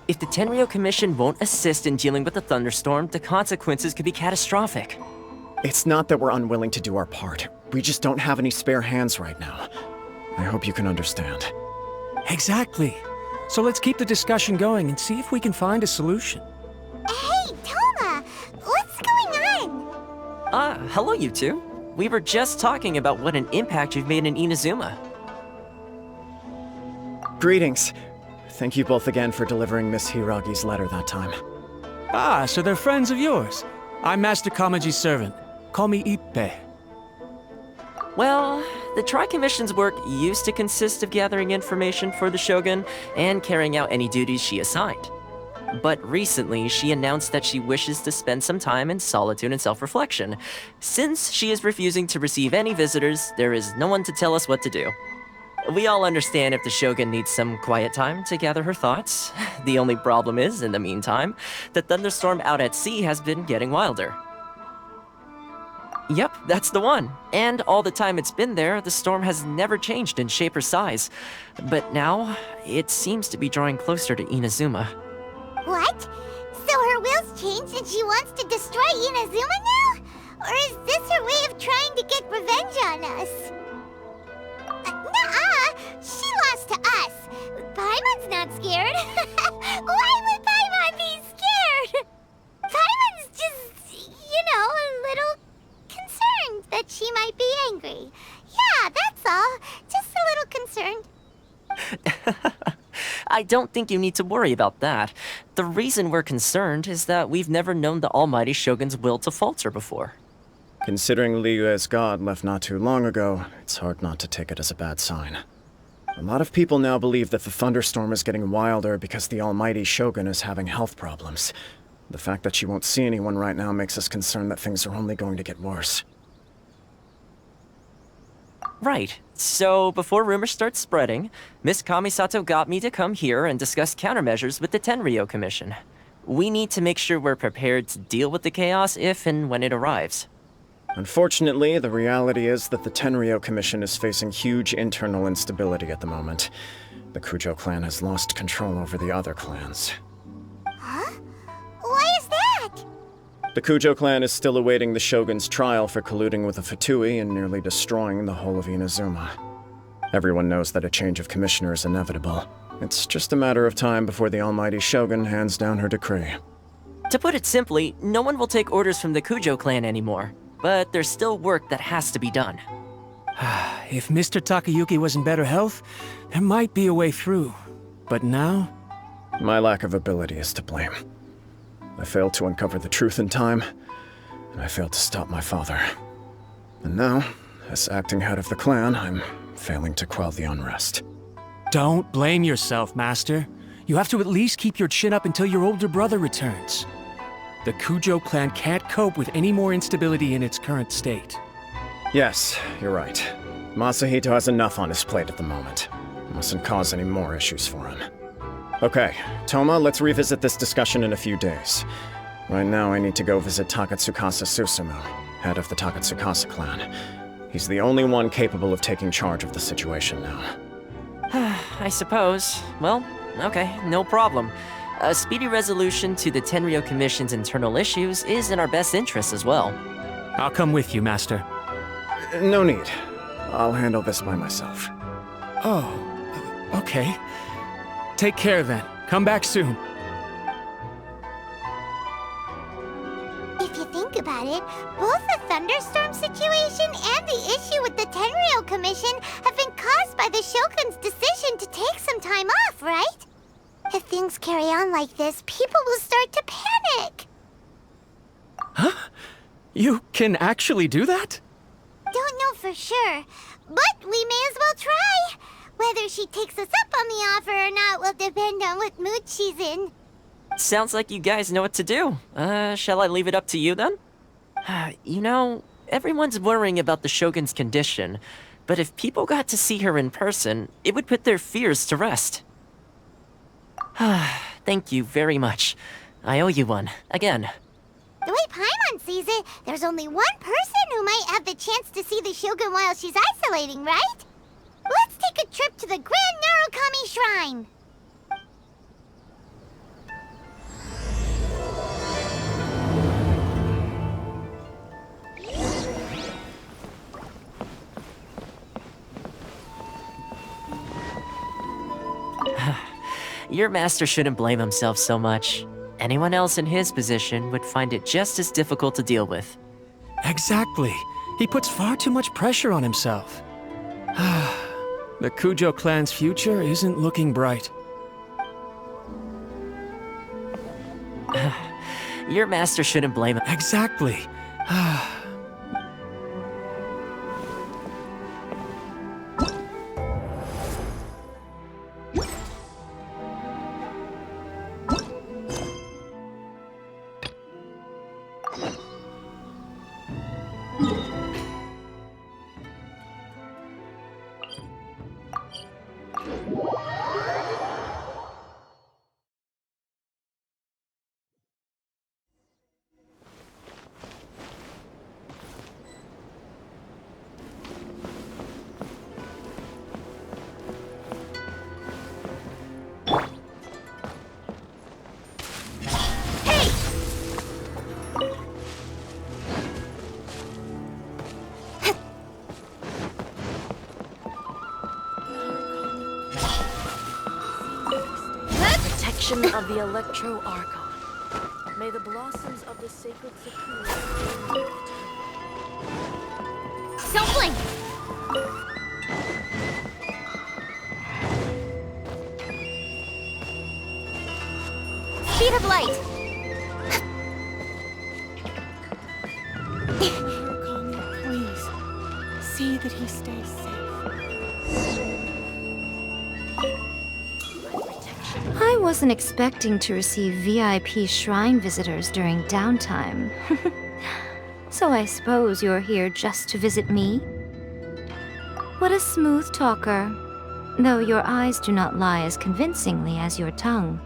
If the Tenryou Commission won't assist in dealing with the thunderstorm, the consequences could be catastrophic. It's not that we're unwilling to do our part. We just don't have any spare hands right now. I hope you can understand. Exactly. So let's keep the discussion going and see if we can find a solution. Hey, Toma! What's going on? Hello you two. We were just talking about what an impact you've made in Inazuma. Greetings. Thank you both again for delivering Miss Hiragi's letter that time. Ah, so they're friends of yours. I'm Master Kamaji's servant. Call me Ippei. Well, the Tri-Commission's work used to consist of gathering information for the Shogun and carrying out any duties she assigned. But recently, she announced that she wishes to spend some time in solitude and self-reflection. Since she is refusing to receive any visitors, there is no one to tell us what to do. We all understand if the Shogun needs some quiet time to gather her thoughts. The only problem is, in the meantime, the thunderstorm out at sea has been getting wilder. Yep, that's the one. And all the time it's been there, the storm has never changed in shape or size. But now, it seems to be drawing closer to Inazuma. What? So her will's changed and she wants to destroy Inazuma now? Or is this her way of trying to get revenge on us? Nuh-uh! She lost to us! Paimon's not scared! Why would Paimon be scared? Paimon's just, a little concerned that she might be angry. Yeah, that's all. Just a little concerned. I don't think you need to worry about that. The reason we're concerned is that we've never known the almighty Shogun's will to falter before. Considering Liyue's god left not too long ago, it's hard not to take it as a bad sign. A lot of people now believe that the thunderstorm is getting wilder because the almighty Shogun is having health problems. The fact that she won't see anyone right now makes us concerned that things are only going to get worse. Right. So, before rumors start spreading, Miss Kamisato got me to come here and discuss countermeasures with the Tenryou Commission. We need to make sure we're prepared to deal with the chaos if and when it arrives. Unfortunately, the reality is that the Tenryou Commission is facing huge internal instability at the moment. The Kujo clan has lost control over the other clans. Huh? Why is that? The Kujo clan is still awaiting the Shogun's trial for colluding with the Fatui and nearly destroying the whole of Inazuma. Everyone knows that a change of commissioner is inevitable. It's just a matter of time before the almighty Shogun hands down her decree. To put it simply, no one will take orders from the Kujo clan anymore. But there's still work that has to be done. If Mr. Takayuki was in better health, there might be a way through. But now? My lack of ability is to blame. I failed to uncover the truth in time, and I failed to stop my father. And now, as acting head of the clan, I'm failing to quell the unrest. Don't blame yourself, Master. You have to at least keep your chin up until your older brother returns. The Kujo clan can't cope with any more instability in its current state. Yes, you're right. Masahito has enough on his plate at the moment. Mustn't cause any more issues for him. Okay, Toma, let's revisit this discussion in a few days. Right now, I need to go visit Takatsukasa Susumu, head of the Takatsukasa clan. He's the only one capable of taking charge of the situation now. I suppose. Well, okay, no problem. A speedy resolution to the Tenryou Commission's internal issues is in our best interest as well. I'll come with you, Master. No need. I'll handle this by myself. Oh, okay. Take care then. Come back soon. If you think about it, both the thunderstorm situation and the issue with the Tenryou Commission have been caused by the Shogun's decision to take some time off, right? If things carry on like this, people will start to panic. Huh? You can actually do that? Don't know for sure, but we may as well try. Whether she takes us up on the offer or not will depend on what mood she's in. Sounds like you guys know what to do. Shall I leave it up to you then? Everyone's worrying about the Shogun's condition, but if people got to see her in person, it would put their fears to rest. Thank you very much. I owe you one, again. The way Paimon sees it, there's only one person who might have the chance to see the Shogun while she's isolating, right? Let's take a trip to the Grand Narukami Shrine! Your master shouldn't blame himself so much. Anyone else in his position would find it just as difficult to deal with. Exactly. He puts far too much pressure on himself. The Kujo clan's future isn't looking bright. Your master shouldn't blame him. Exactly. Of the Electro Archon. May the blossoms of the sacred Sakura. Don't blink! Speed of light! Please, see that he stays safe. I wasn't expecting to receive VIP shrine visitors during downtime. So I suppose you're here just to visit me? What a smooth talker. Though your eyes do not lie as convincingly as your tongue.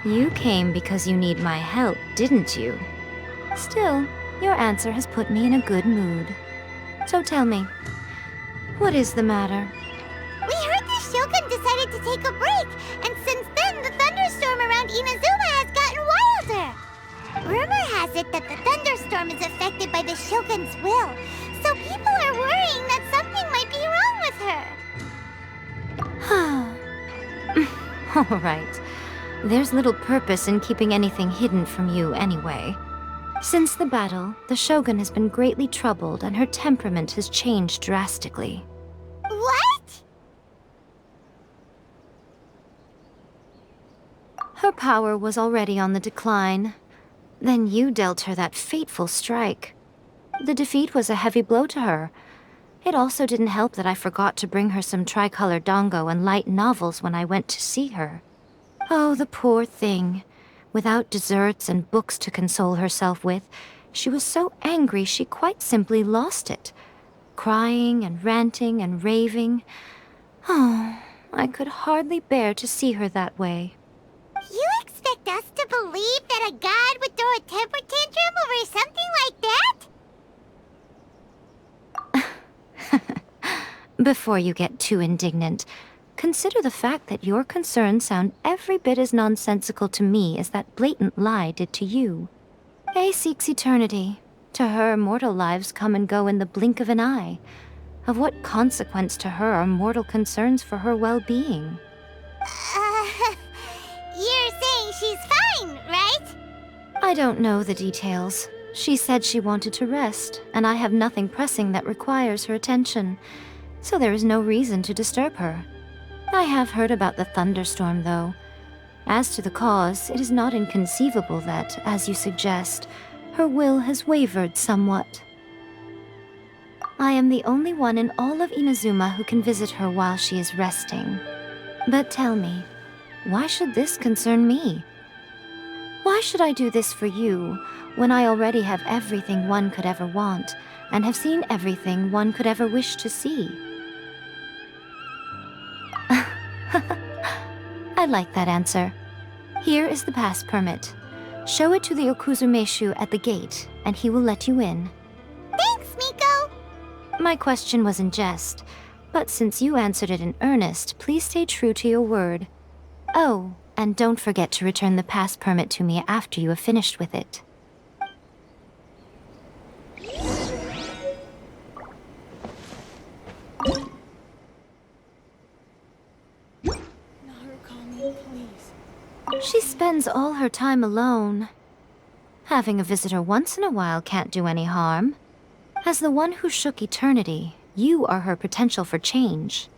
You came because you need my help, didn't you? Still, your answer has put me in a good mood. So tell me, what is the matter? We heard the Shogun decided to take a break, and since then the thunderstorm around Inazuma has gotten wilder. Rumor has it that the thunderstorm is affected by the Shogun's will, so people are worrying that something might be wrong with her. All right. There's little purpose in keeping anything hidden from you anyway. Since the battle, the Shogun has been greatly troubled and her temperament has changed drastically. What? Her power was already on the decline. Then you dealt her that fateful strike. The defeat was a heavy blow to her. It also didn't help that I forgot to bring her some tricolor dango and light novels when I went to see her. Oh, the poor thing. Without desserts and books to console herself with, she was so angry she quite simply lost it. Crying and ranting and raving. Oh, I could hardly bear to see her that way. You expect us to believe that a god would throw a temper tantrum over something like that? Before you get too indignant, consider the fact that your concerns sound every bit as nonsensical to me as that blatant lie did to you. A seeks eternity. To her, mortal lives come and go in the blink of an eye. Of what consequence to her are mortal concerns for her well-being? You're saying she's fine, right? I don't know the details. She said she wanted to rest, and I have nothing pressing that requires her attention, so there is no reason to disturb her. I have heard about the thunderstorm, though. As to the cause, it is not inconceivable that, as you suggest, her will has wavered somewhat. I am the only one in all of Inazuma who can visit her while she is resting. But tell me, why should this concern me? Why should I do this for you, when I already have everything one could ever want, and have seen everything one could ever wish to see? I like that answer. Here is the pass permit. Show it to the Okuzumeshu at the gate, and he will let you in. Thanks, Miko! My question was in jest, but since you answered it in earnest, please stay true to your word. Oh, and don't forget to return the pass permit to me after you have finished with it. Narukami, Please. She spends all her time alone. Having a visitor once in a while can't do any harm. As the one who shook eternity, you are her potential for change.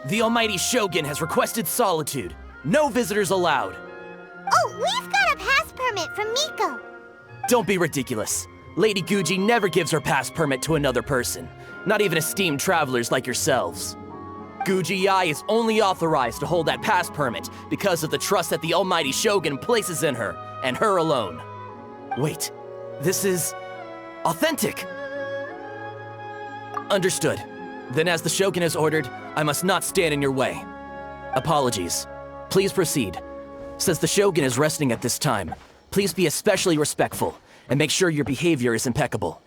The almighty Shogun has requested solitude. No visitors allowed. Oh, we've got a pass permit from Miko. Don't be ridiculous. Lady Guji never gives her pass permit to another person, not even esteemed travelers like yourselves. Guji Ai is only authorized to hold that pass permit because of the trust that the almighty Shogun places in her, and her alone. Wait, this is authentic. Understood. Then as the Shogun has ordered, I must not stand in your way. Apologies. Please proceed. Since the Shogun is resting at this time, please be especially respectful and make sure your behavior is impeccable.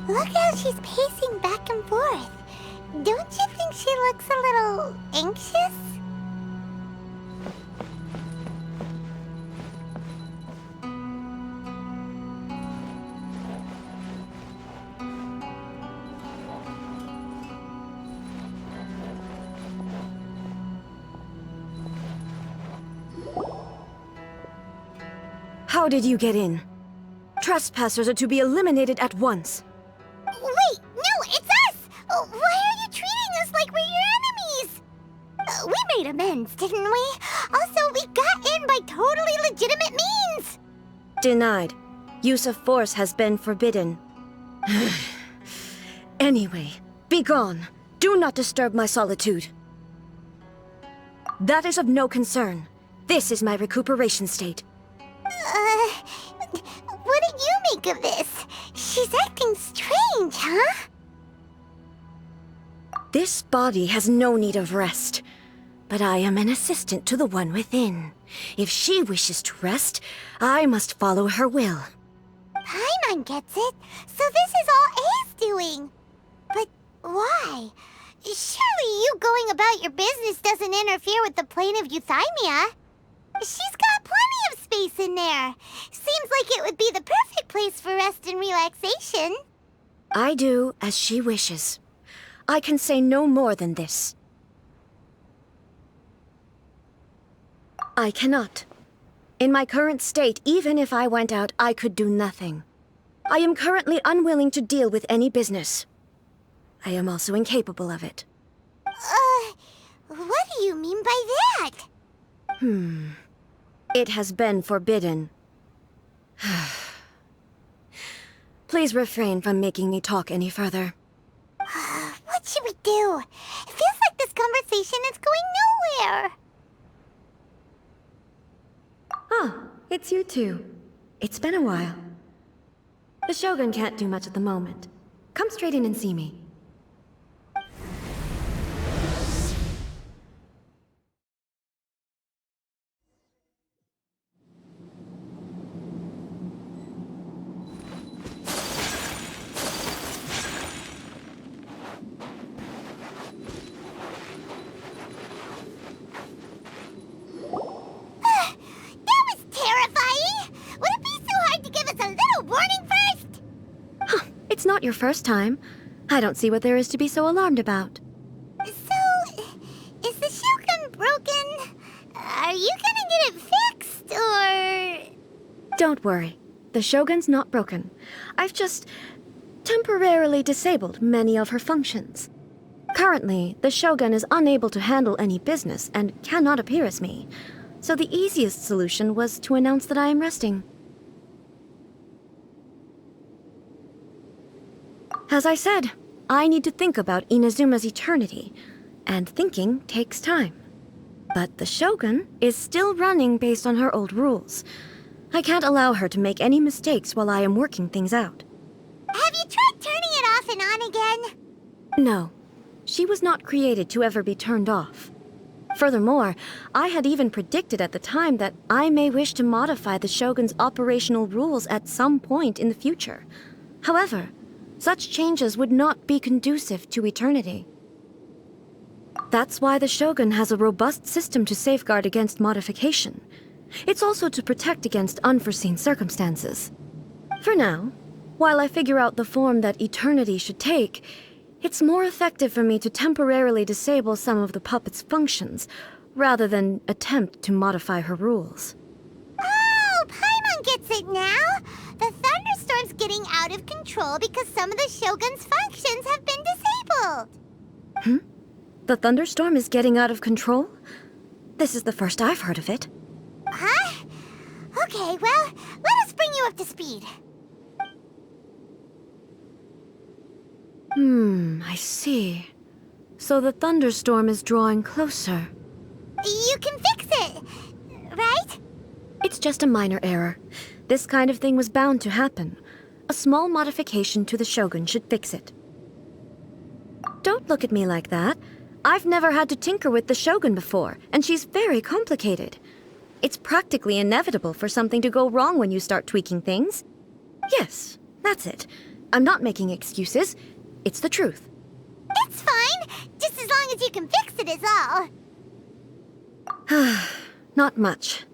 Look how she's pacing back and forth. Don't you think she looks a little anxious? How did you get in? Trespassers are to be eliminated at once. Wait, no, it's us! Why are you treating us like we're your enemies? We made amends, didn't we? Also, we got in by totally legitimate means! Denied. Use of force has been forbidden. Anyway, be gone. Do not disturb my solitude. That is of no concern. This is my recuperation state. What do you make of this? She's acting strange, huh? This body has no need of rest. But I am an assistant to the one within. If she wishes to rest, I must follow her will. Paimon gets it. So this is all A's doing. But why? Surely you going about your business doesn't interfere with the plane of euthymia. She's got plenty of space in there. Seems like it would be the perfect place for rest and relaxation. I do as she wishes. I can say no more than this. I cannot. In my current state, even if I went out, I could do nothing. I am currently unwilling to deal with any business. I am also incapable of it. What do you mean by that? It has been forbidden. Please refrain from making me talk any further. What should we do? It feels like this conversation is going nowhere. Ah, it's you two. It's been a while. The Shogun can't do much at the moment. Come straight in and see me. not your first time. I don't see what there is to be so alarmed about. So, is the shogun broken? Are you gonna get it fixed, or...? Don't worry. The Shogun's not broken. I've just temporarily disabled many of her functions. Currently, the Shogun is unable to handle any business and cannot appear as me. So the easiest solution was to announce that I am resting. As I said, I need to think about Inazuma's eternity, and thinking takes time. But the Shogun is still running based on her old rules. I can't allow her to make any mistakes while I am working things out. Have you tried turning it off and on again? No. She was not created to ever be turned off. Furthermore, I had even predicted at the time that I may wish to modify the Shogun's operational rules at some point in the future. However, such changes would not be conducive to eternity. That's why the Shogun has a robust system to safeguard against modification. It's also to protect against unforeseen circumstances. For now, while I figure out the form that eternity should take, it's more effective for me to temporarily disable some of the puppet's functions, rather than attempt to modify her rules. Oh, Paimon gets it now! The thunderstorm's getting out of control because some of the Shogun's functions have been disabled. The thunderstorm is getting out of control? This is the first I've heard of it. Huh? Okay, well, let us bring you up to speed. I see. So the thunderstorm is drawing closer. You can fix it, right? It's just a minor error. This kind of thing was bound to happen. A small modification to the Shogun should fix it. Don't look at me like that. I've never had to tinker with the Shogun before, and she's very complicated. It's practically inevitable for something to go wrong when you start tweaking things. Yes, that's it. I'm not making excuses. It's the truth. It's fine, just as long as you can fix it is all. Not much.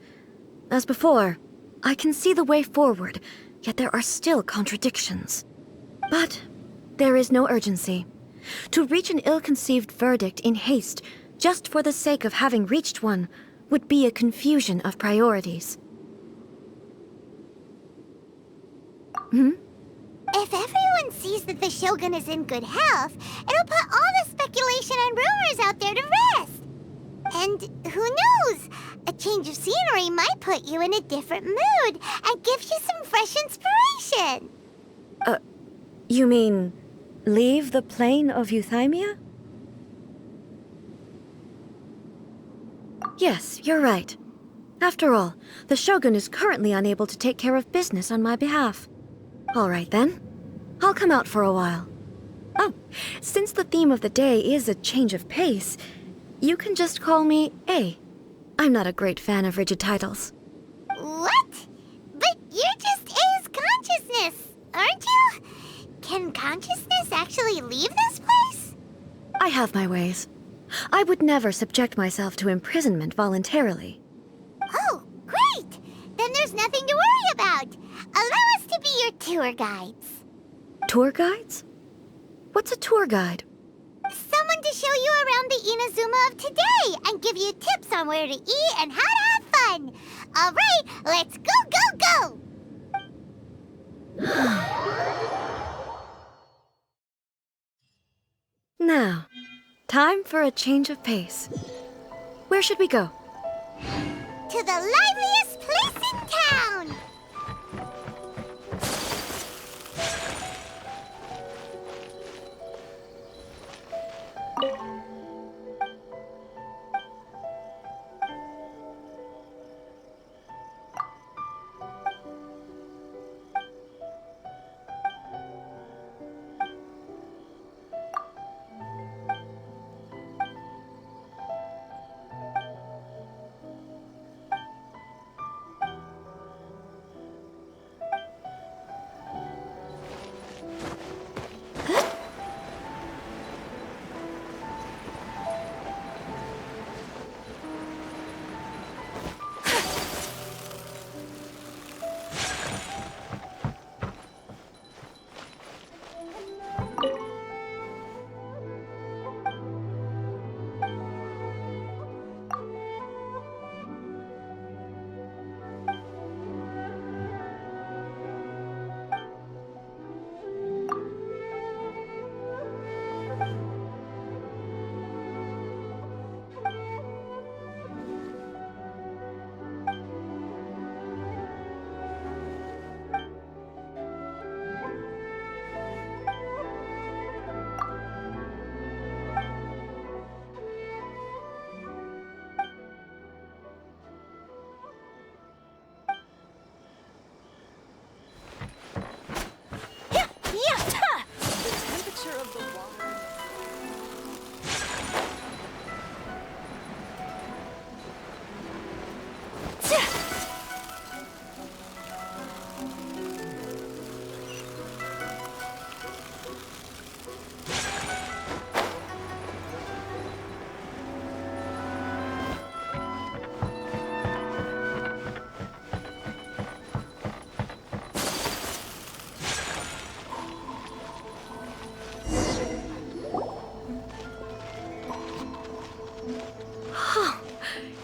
As before, I can see the way forward, yet there are still contradictions. But there is no urgency. To reach an ill-conceived verdict in haste, just for the sake of having reached one, would be a confusion of priorities. If everyone sees that the Shogun is in good health, it'll put all the speculation and rumors out there to rest. And who knows? A change of scenery might put you in a different mood and give you some fresh inspiration. You mean, leave the plane of Euthymia? Yes, you're right. After all, the Shogun is currently unable to take care of business on my behalf. All right then. I'll come out for a while. Oh, since the theme of the day is a change of pace, you can just call me A. I'm not a great fan of rigid titles. What? But you're just A's consciousness, aren't you? Can consciousness actually leave this place? I have my ways. I would never subject myself to imprisonment voluntarily. Oh, great! Then there's nothing to worry about. Allow us to be your tour guides. Tour guides? What's a tour guide? Someone to show you around the Inazuma of today and give you tips on where to eat and how to have fun. All right, let's go! Now, time for a change of pace. Where should we go? To the liveliest place in town!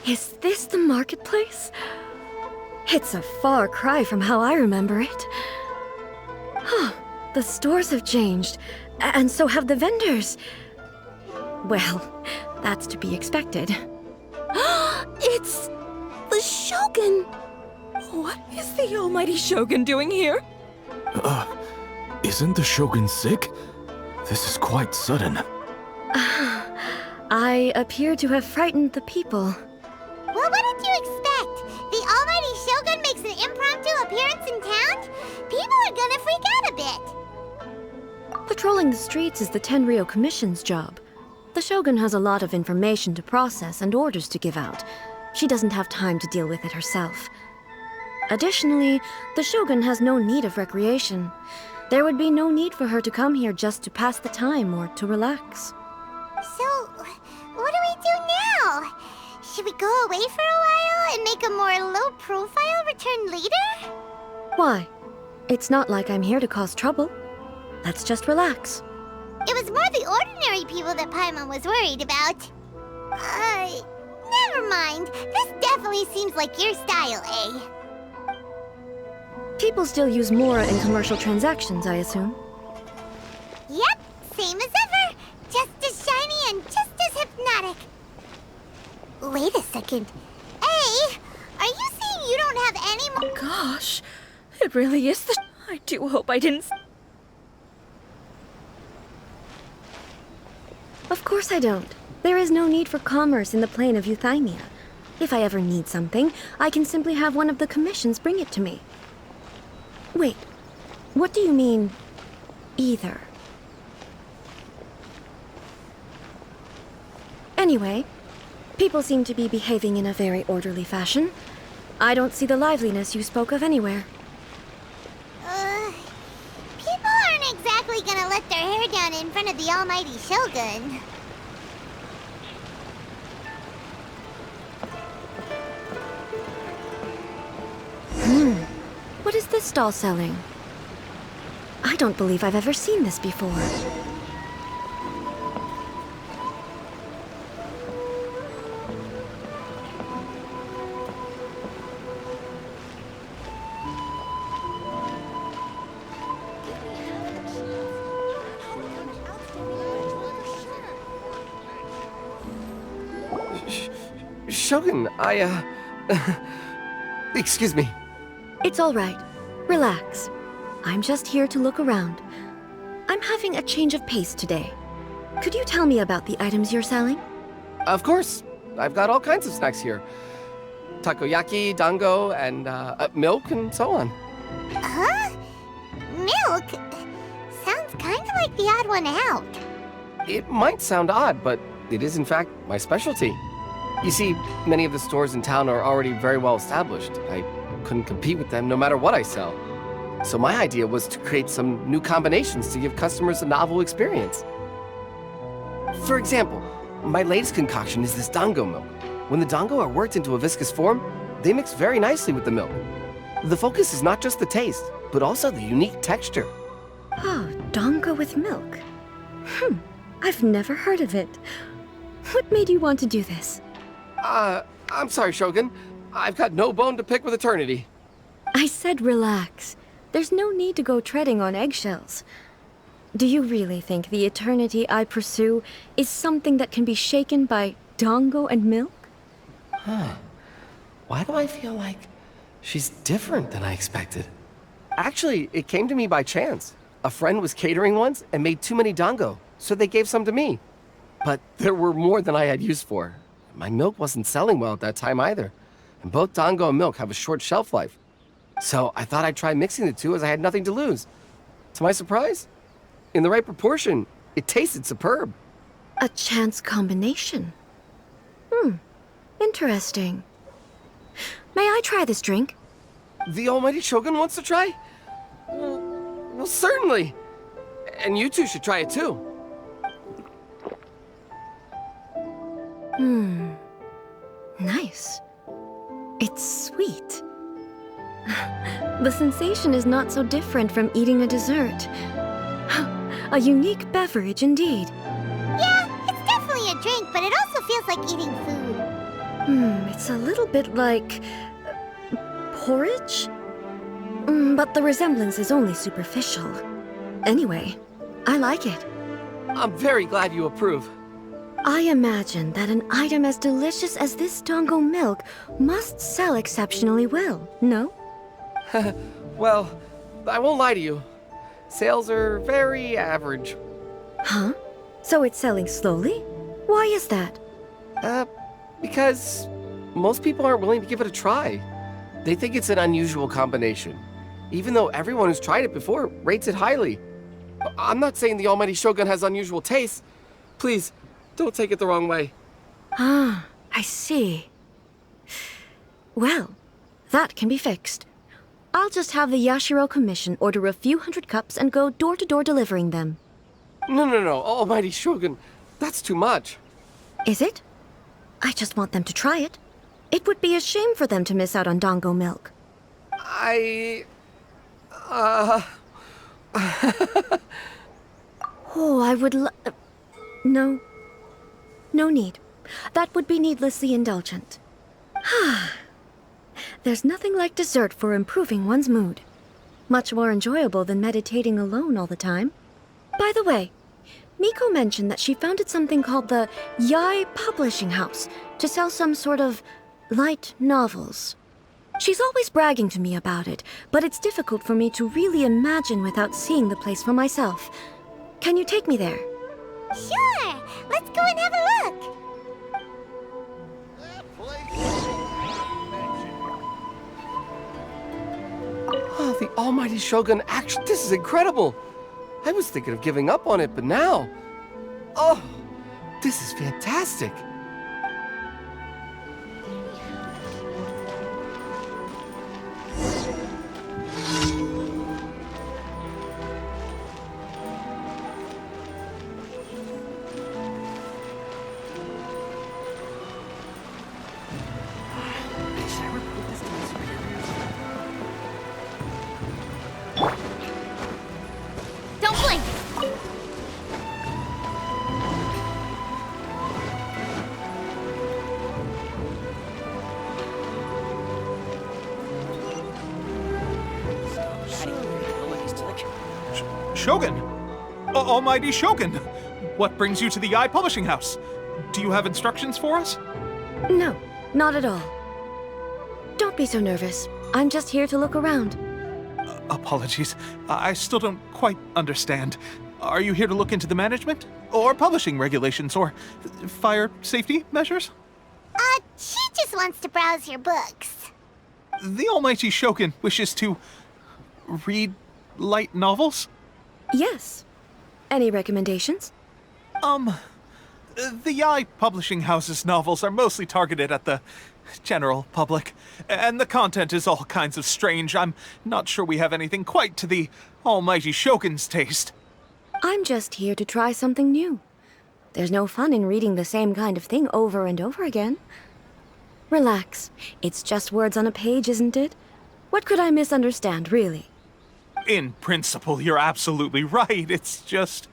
Is this the marketplace? It's a far cry from how I remember it. The stores have changed, and so have the vendors. Well, that's to be expected. It's the Shogun! What is the almighty Shogun doing here? Isn't the Shogun sick? This is quite sudden. I appear to have frightened the people. Well, what did you expect? The almighty Shogun makes an impromptu appearance in town? People are gonna freak out a bit. Patrolling the streets is the Tenryou Commission's job. The Shogun has a lot of information to process and orders to give out. She doesn't have time to deal with it herself. Additionally, the Shogun has no need of recreation. There would be no need for her to come here just to pass the time or to relax. So, what do we do now? Should we go away for a while and make a more low-profile return later? Why? It's not like I'm here to cause trouble. Let's just relax. It was more the ordinary people that Paimon was worried about. Never mind. This definitely seems like your style, eh? People still use Mora in commercial transactions, I assume. Yep, same as ever. Just as shiny and just as hypnotic. Wait a second. Hey, are you saying you don't have any more? Gosh, it really is the... I do hope I didn't... Of course I don't. There is no need for commerce in the plane of Euthymia. If I ever need something, I can simply have one of the commissions bring it to me. Wait, what do you mean, either? Anyway, people seem to be behaving in a very orderly fashion. I don't see the liveliness you spoke of anywhere. People aren't exactly gonna let their hair down in front of the almighty Shogun. What is this stall selling? I don't believe I've ever seen this before. Shogun, excuse me. It's all right. Relax. I'm just here to look around. I'm having a change of pace today. Could you tell me about the items you're selling? Of course. I've got all kinds of snacks here. Takoyaki, dango, and milk, and so on. Huh? Milk? Sounds kind of like the odd one out. It might sound odd, but it is in fact my specialty. You see, many of the stores in town are already very well established. I couldn't compete with them no matter what I sell. So my idea was to create some new combinations to give customers a novel experience. For example, my latest concoction is this dango milk. When the dango are worked into a viscous form, they mix very nicely with the milk. The focus is not just the taste, but also the unique texture. Oh, dango with milk. I've never heard of it. What made you want to do this? I'm sorry, Shogun. I've got no bone to pick with eternity. I said relax. There's no need to go treading on eggshells. Do you really think the eternity I pursue is something that can be shaken by dango and milk? Why do I feel like she's different than I expected? Actually, it came to me by chance. A friend was catering once and made too many dango, so they gave some to me. But there were more than I had use for. My milk wasn't selling well at that time either. And both dango and milk have a short shelf life. So I thought I'd try mixing the two as I had nothing to lose. To my surprise, in the right proportion, it tasted superb. A chance combination. Interesting. May I try this drink? The almighty Shogun wants to try? Well, certainly. And you two should try it too. Nice. It's sweet. The sensation is not so different from eating a dessert. A unique beverage indeed. Yeah, it's definitely a drink, but it also feels like eating food. It's a little bit like... porridge? But the resemblance is only superficial. Anyway, I like it. I'm very glad you approve. I imagine that an item as delicious as this Dongo milk must sell exceptionally well, no? Well, I won't lie to you. Sales are very average. Huh? So it's selling slowly? Why is that? Because most people aren't willing to give it a try. They think it's an unusual combination, even though everyone who's tried it before rates it highly. I'm not saying the almighty shogun has unusual tastes. Please, don't take it the wrong way. Ah, I see. Well, that can be fixed. I'll just have the Yashiro Commission order a few hundred cups and go door-to-door delivering them. No, almighty shogun. That's too much. Is it? I just want them to try it. It would be a shame for them to miss out on Dongo milk. Oh, I would No. No need. That would be needlessly indulgent. There's nothing like dessert for improving one's mood. Much more enjoyable than meditating alone all the time. By the way, Miko mentioned that she founded something called the Yai Publishing House to sell some sort of light novels. She's always bragging to me about it, but it's difficult for me to really imagine without seeing the place for myself. Can you take me there? Sure! Let's go and have a look! Oh, the almighty shogun actually... This is incredible! I was thinking of giving up on it, but now... Oh, this is fantastic! Don't blink! Shogun! Almighty Shogun! What brings you to the Yai Publishing House? Do you have instructions for us? No, not at all. Don't be so nervous. I'm just here to look around. Apologies. I still don't quite understand. Are you here to look into the management? Or publishing regulations? Or fire safety measures? She just wants to browse your books. The Almighty Shogun wishes to... read light novels? Yes. Any recommendations? The Yai Publishing House's novels are mostly targeted at the general public, and the content is all kinds of strange. I'm not sure we have anything quite to the Almighty Shogun's taste. I'm just here to try something new. There's no fun in reading the same kind of thing over and over again. Relax. It's just words on a page, isn't it? What could I misunderstand, really? In principle, you're absolutely right. It's just...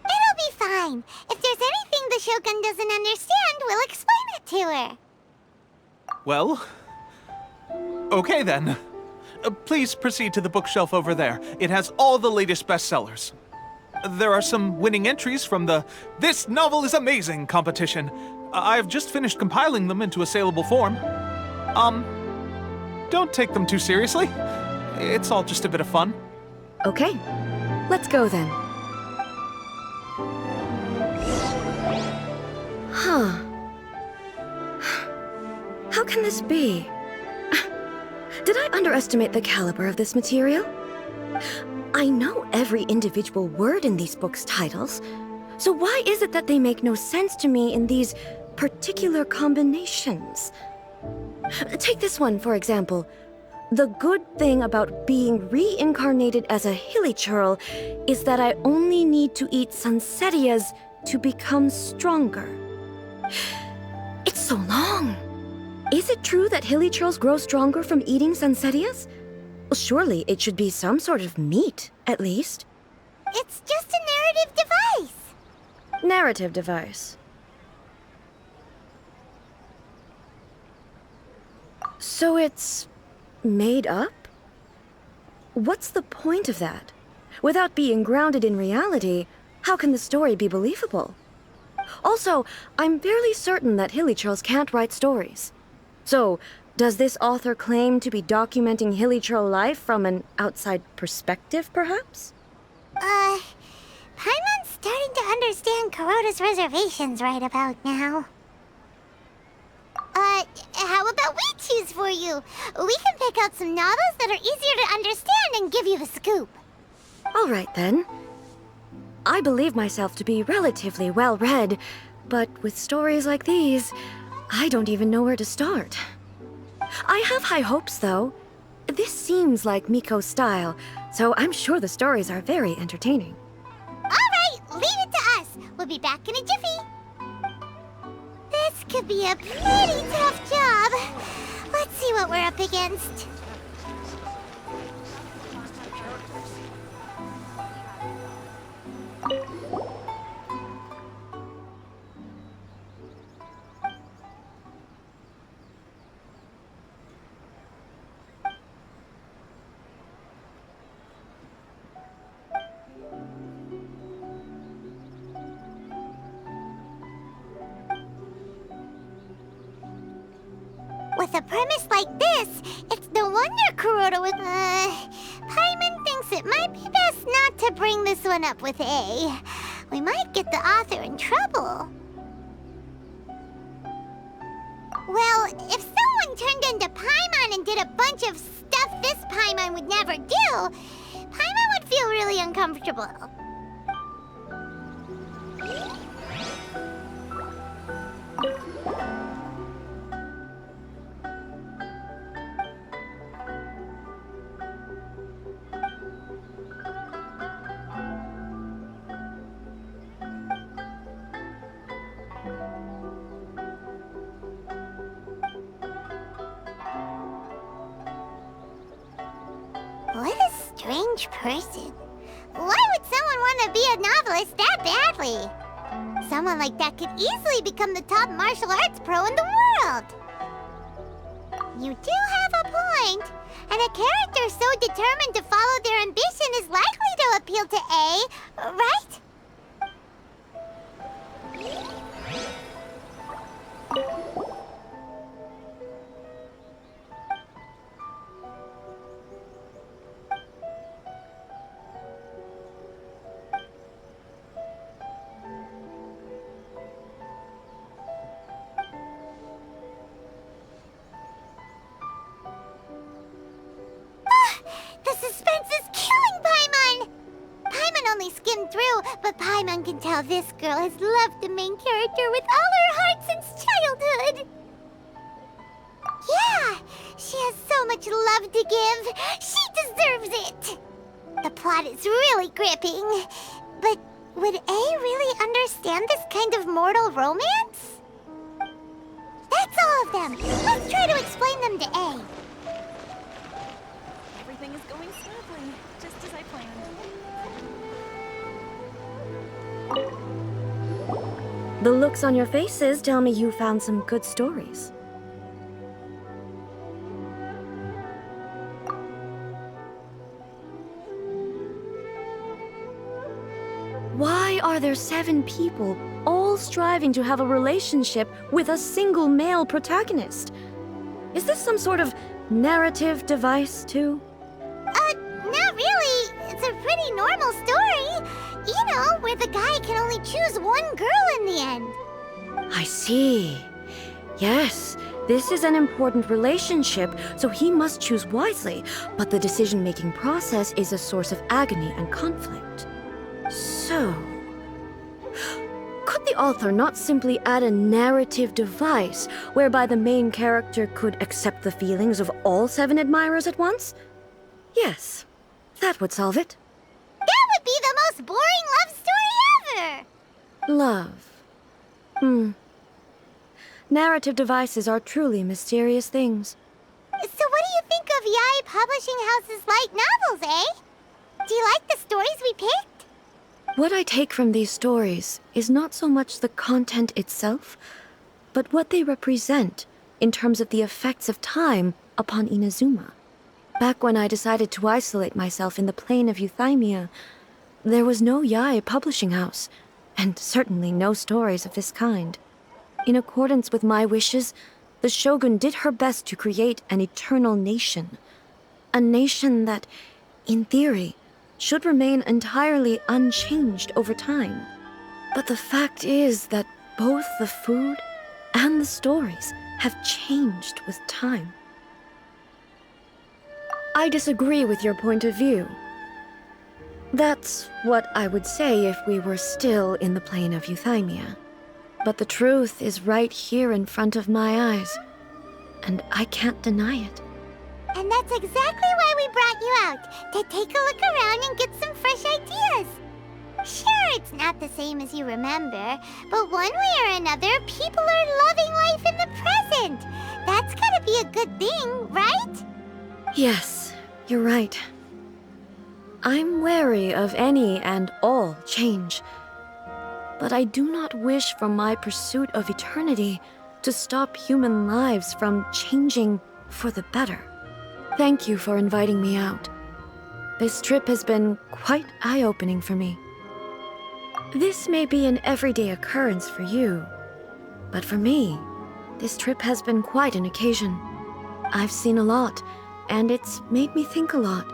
It'll be fine. If there's anything the Shogun doesn't understand, we'll explain it to her. Well... okay then. Please proceed to the bookshelf over there. It has all the latest bestsellers. There are some winning entries from the This Novel is Amazing competition. I've just finished compiling them into a saleable form. Don't take them too seriously. It's all just a bit of fun. Okay. Let's go then. Huh. How can this be? Did I underestimate the caliber of this material? I know every individual word in these books' titles, so why is it that they make no sense to me in these particular combinations? Take this one, for example. The good thing about being reincarnated as a hilly churl is that I only need to eat Sansetias to become stronger. It's so long. Is it true that hilly churls grow stronger from eating Sansetias? Well, surely it should be some sort of meat, at least. It's just a narrative device. Narrative device. So it's made up? What's the point of that? Without being grounded in reality, how can the story be believable? Also, I'm fairly certain that Hilichurls can't write stories. So, does this author claim to be documenting Hilichurl life from an outside perspective, perhaps? Paimon's starting to understand Kuroda's reservations right about now. How about we choose for you? We can pick out some novels that are easier to understand and give you the scoop. All right, then. I believe myself to be relatively well-read, but with stories like these, I don't even know where to start. I have high hopes, though. This seems like Miko's style, so I'm sure the stories are very entertaining. All right, leave it to us. We'll be back in a jiffy. This could be a pretty tough job. Let's see what we're up against. With a premise like this, it's no wonder Kuroda was... Paimon thinks it might be best not to bring this one up with A. We might get the author in trouble. Well, if someone turned into Paimon and did a bunch of stuff this Paimon would never do, Paimon would feel really uncomfortable. What a strange person. Why would someone want to be a novelist that badly? Someone like that could easily become the top martial arts pro in the world. You do have a point. And a character so determined to follow their ambition is likely to appeal to A, right? The suspense is killing Paimon! Paimon only skimmed through, but Paimon can tell this girl has loved the main character with all her heart since childhood. Yeah, she has so much love to give. She deserves it. The plot is really gripping. But would A really understand this kind of mortal romance? That's all of them. Let's try to explain them to A. Everything is going smoothly, just as I planned. The looks on your faces tell me you found some good stories. Why are there 7 people all striving to have a relationship with a single male protagonist? Is this some sort of narrative device, too? Not really. It's a pretty normal story. You know, where the guy can only choose one girl in the end. I see. Yes, this is an important relationship, so he must choose wisely, but the decision-making process is a source of agony and conflict. So, could the author not simply add a narrative device whereby the main character could accept the feelings of all 7 admirers at once? Yes, that would solve it. That would be the most boring love story ever! Love. Narrative devices are truly mysterious things. So what do you think of Yae Publishing House's light novels, eh? Do you like the stories we picked? What I take from these stories is not so much the content itself, but what they represent in terms of the effects of time upon Inazuma. Back when I decided to isolate myself in the plain of Euthymia, there was no Yae publishing house, and certainly no stories of this kind. In accordance with my wishes, the shogun did her best to create an eternal nation. A nation that, in theory, should remain entirely unchanged over time. But the fact is that both the food and the stories have changed with time. I disagree with your point of view. That's what I would say if we were still in the plane of Euthymia. But the truth is right here in front of my eyes, and I can't deny it. And that's exactly why we brought you out, to take a look around and get some fresh ideas. Sure, it's not the same as you remember, but one way or another, people are loving life in the present. That's gotta be a good thing, right? Yes, you're right. I'm wary of any and all change, but I do not wish for my pursuit of eternity to stop human lives from changing for the better. Thank you for inviting me out. This trip has been quite eye-opening for me. This may be an everyday occurrence for you, but for me, this trip has been quite an occasion. I've seen a lot, and it's made me think a lot.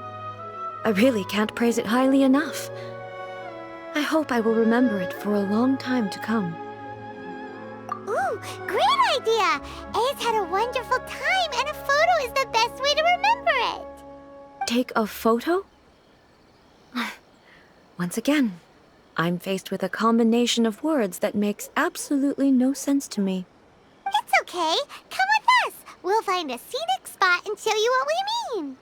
I really can't praise it highly enough. I hope I will remember it for a long time to come. Ooh, great idea! A's had a wonderful time, and a photo is the best way to remember it. Take a photo? Once again, I'm faced with a combination of words that makes absolutely no sense to me. It's okay. Come with us. We'll find a scenic spot and show you what we mean.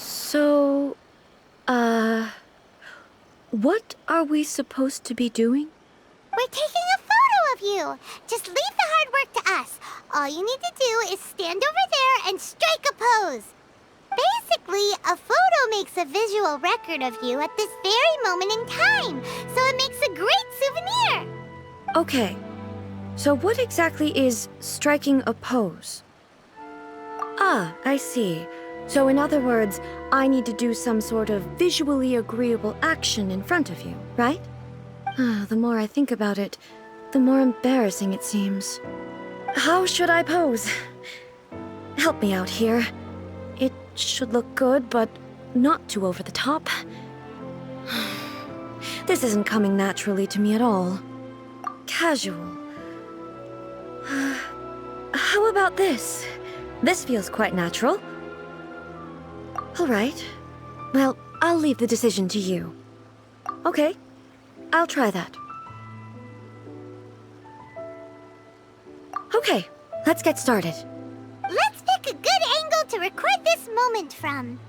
So, what are we supposed to be doing? We're taking a photo of you. Just leave the hard work to us. All you need to do is stand over there and strike a pose. Basically, a photo makes a visual record of you at this very moment in time, so it makes a great souvenir. Okay, so what exactly is striking a pose? Ah, I see. So in other words, I need to do some sort of visually agreeable action in front of you, right? The more I think about it, the more embarrassing it seems. How should I pose? Help me out here. It should look good, but not too over the top. This isn't coming naturally to me at all. Casual. How about this? This feels quite natural. All right. Well, I'll leave the decision to you. Okay, I'll try that. Okay, let's get started. Let's pick a good angle to record this moment from.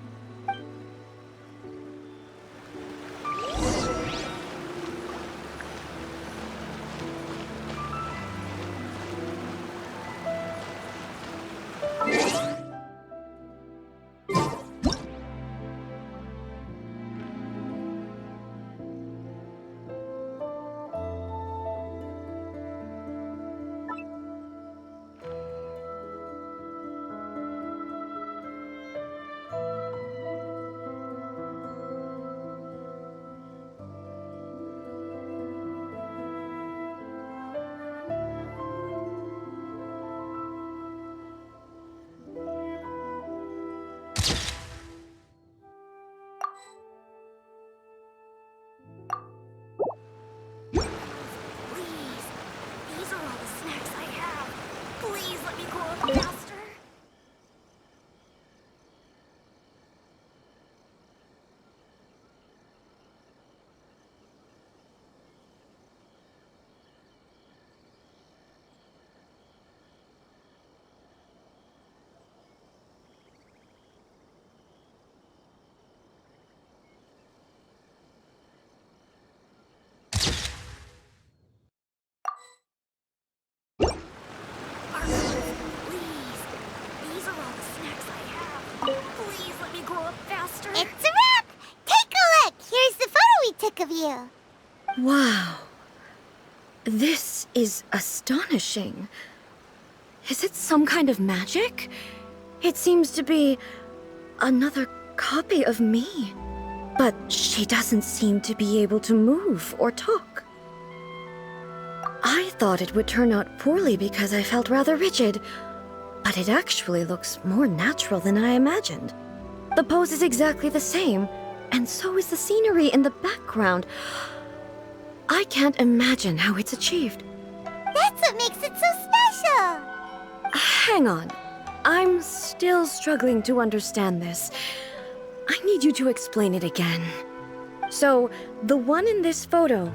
This is astonishing. Is it some kind of magic? It seems to be another copy of me. But she doesn't seem to be able to move or talk. I thought it would turn out poorly because I felt rather rigid, but it actually looks more natural than I imagined. The pose is exactly the same, and so is the scenery in the background. I can't imagine how it's achieved. That's what makes it so special! Hang on. I'm still struggling to understand this. I need you to explain it again. So, the one in this photo,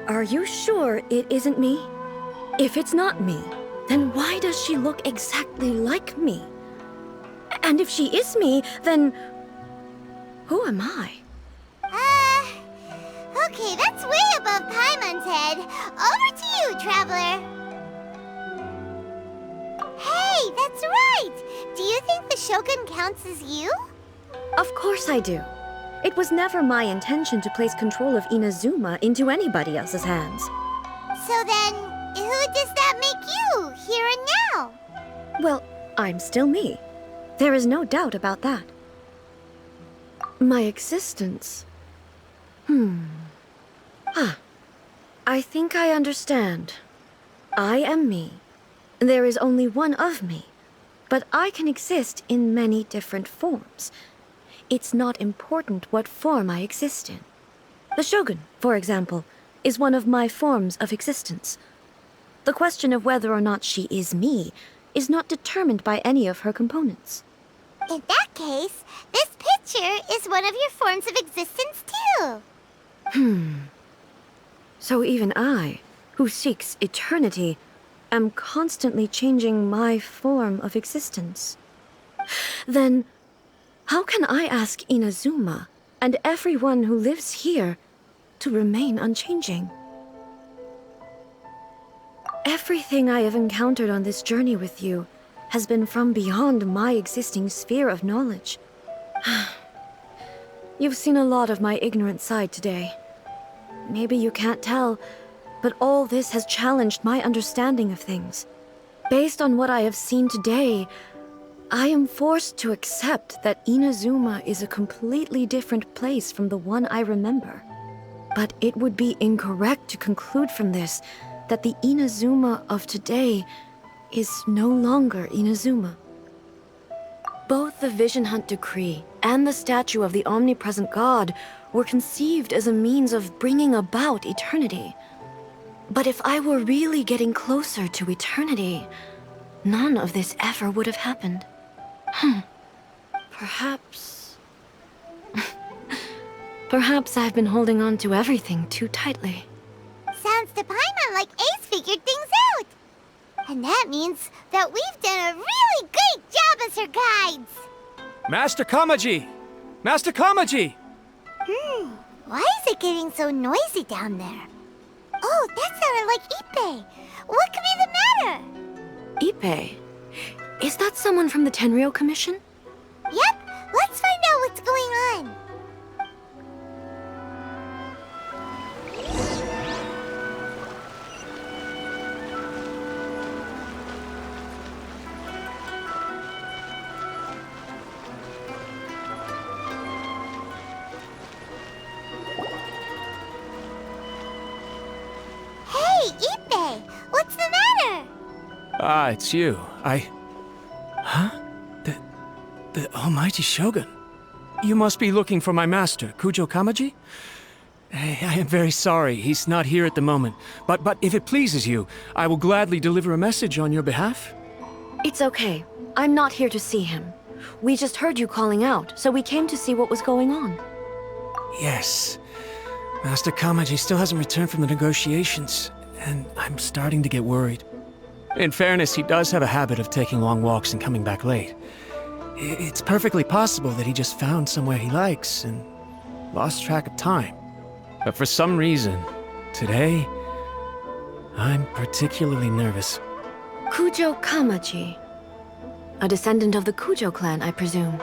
are you sure it isn't me? If it's not me, then why does she look exactly like me? And if she is me, then who am I? Okay, that's way above Paimon's head. Over to you, Traveler. Hey, that's right! Do you think the Shogun counts as you? Of course I do. It was never my intention to place control of Inazuma into anybody else's hands. So then, who does that make you, here and now? Well, I'm still me. There is no doubt about that. My existence... I think I understand. I am me. There is only one of me, but I can exist in many different forms. It's not important what form I exist in. The Shogun, for example, is one of my forms of existence. The question of whether or not she is me is not determined by any of her components. In that case, this picture is one of your forms of existence too. So even I, who seeks eternity, am constantly changing my form of existence. Then, how can I ask Inazuma and everyone who lives here to remain unchanging? Everything I have encountered on this journey with you has been from beyond my existing sphere of knowledge. You've seen a lot of my ignorant side today. Maybe you can't tell, but all this has challenged my understanding of things. Based on what I have seen today, I am forced to accept that Inazuma is a completely different place from the one I remember. But it would be incorrect to conclude from this that the Inazuma of today is no longer Inazuma. Both the Vision Hunt Decree and the statue of the omnipresent god were conceived as a means of bringing about eternity. But if I were really getting closer to eternity, none of this ever would have happened. Perhaps... Perhaps I've been holding on to everything too tightly. Sounds to Paimon like Ace figured things out. And that means that we've done a really great job as her guides. Master Kamaji! Master Kamaji! Why is it getting so noisy down there? Oh, that sounded like Ippei. What could be the matter? Ippei? Is that someone from the Tenryou Commission? Yep, let's find out what's going on. Hey, Ippei, what's the matter? Ah, it's you. Huh? The almighty Shogun. You must be looking for my master, Kujo Kamaji? I am very sorry, he's not here at the moment. But if it pleases you, I will gladly deliver a message on your behalf. It's okay. I'm not here to see him. We just heard you calling out, so we came to see what was going on. Yes. Master Kamaji still hasn't returned from the negotiations, and I'm starting to get worried. In fairness, he does have a habit of taking long walks and coming back late. It's perfectly possible that he just found somewhere he likes and lost track of time. But for some reason, today, I'm particularly nervous. Kujo Kamaji. A descendant of the Kujo clan, I presume.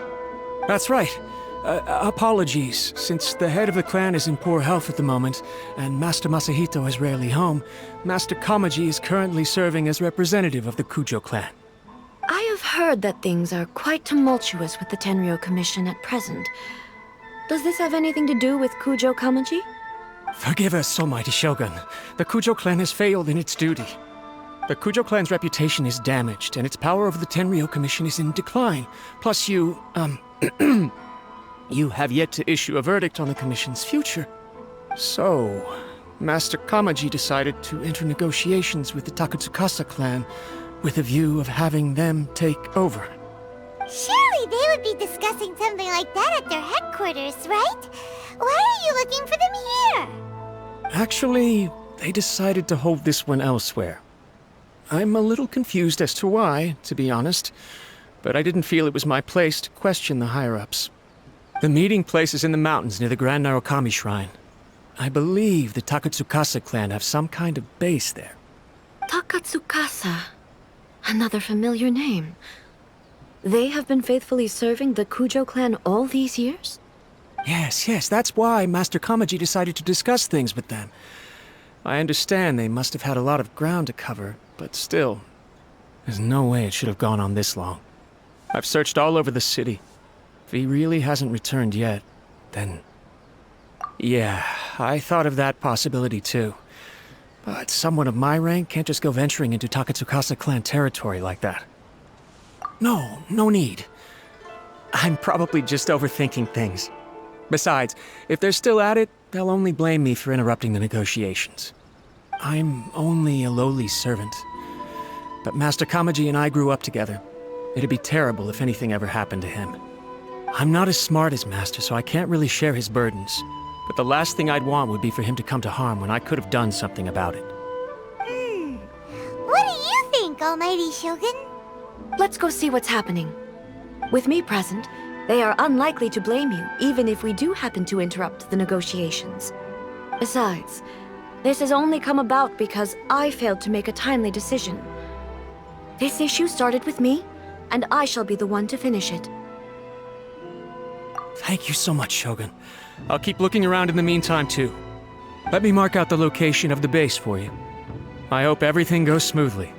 That's right. Apologies. Since the head of the clan is in poor health at the moment, and Master Masahito is rarely home, Master Kamaji is currently serving as representative of the Kujo clan. I have heard that things are quite tumultuous with the Tenryo Commission at present. Does this have anything to do with Kujo Kamaji? Forgive us, almighty Shogun. The Kujo clan has failed in its duty. The Kujo clan's reputation is damaged, and its power over the Tenryo Commission is in decline. Plus you have yet to issue a verdict on the Commission's future. So, Master Kamaji decided to enter negotiations with the Takatsukasa clan with a view of having them take over. Surely they would be discussing something like that at their headquarters, right? Why are you looking for them here? Actually, they decided to hold this one elsewhere. I'm a little confused as to why, to be honest, but I didn't feel it was my place to question the higher-ups. The meeting place is in the mountains near the Grand Narukami Shrine. I believe the Takatsukasa clan have some kind of base there. Takatsukasa. Another familiar name. They have been faithfully serving the Kujo clan all these years? Yes, that's why Master Kamaji decided to discuss things with them. I understand they must have had a lot of ground to cover, but still, there's no way it should have gone on this long. I've searched all over the city. If he really hasn't returned yet, then... Yeah, I thought of that possibility too. But someone of my rank can't just go venturing into Takatsukasa clan territory like that. No need. I'm probably just overthinking things. Besides, if they're still at it, they'll only blame me for interrupting the negotiations. I'm only a lowly servant. But Master Kamaji and I grew up together. It'd be terrible if anything ever happened to him. I'm not as smart as Master, so I can't really share his burdens. But the last thing I'd want would be for him to come to harm when I could have done something about it. What do you think, Almighty Shogun? Let's go see what's happening. With me present, they are unlikely to blame you, even if we do happen to interrupt the negotiations. Besides, this has only come about because I failed to make a timely decision. This issue started with me, and I shall be the one to finish it. Thank you so much, Shogun. I'll keep looking around in the meantime, too. Let me mark out the location of the base for you. I hope everything goes smoothly.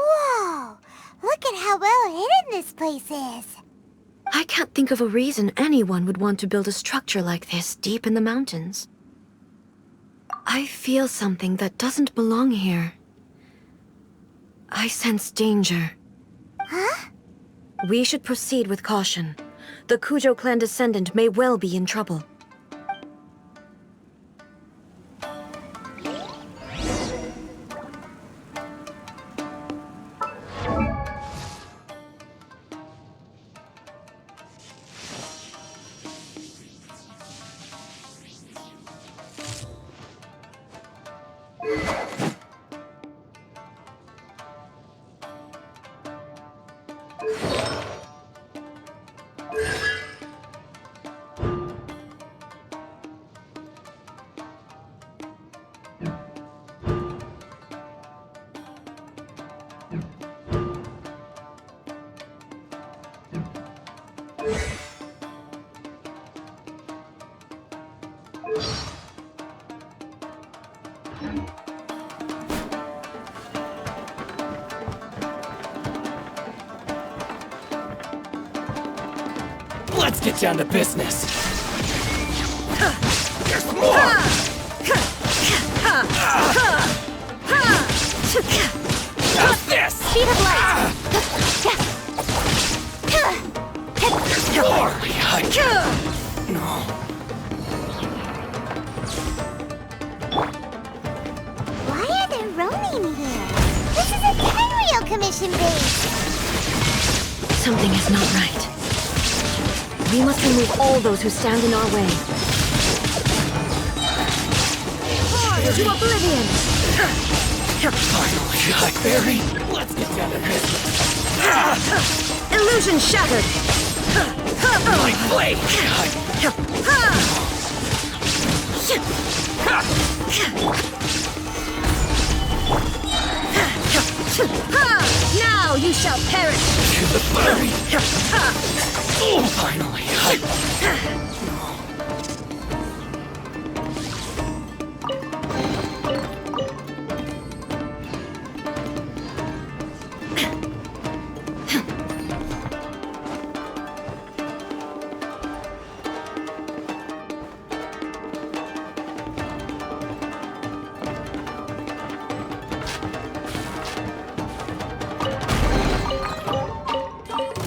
Whoa! Look at how well hidden this place is. I can't think of a reason anyone would want to build a structure like this deep in the mountains. I feel something that doesn't belong here. I sense danger. Huh? We should proceed with caution. The Kujo clan descendant may well be in trouble. Let's get down to business. There's more! How's this? Speed of light! More! Why are there ronin here? This is a Tenryou commission base! Something is not right. We must remove all those who stand in our way. Forge to oblivion! Finally, Blackberry! Let's get down to business. Illusion shattered! My blade! Now you shall perish! To the furry! Oh, finally!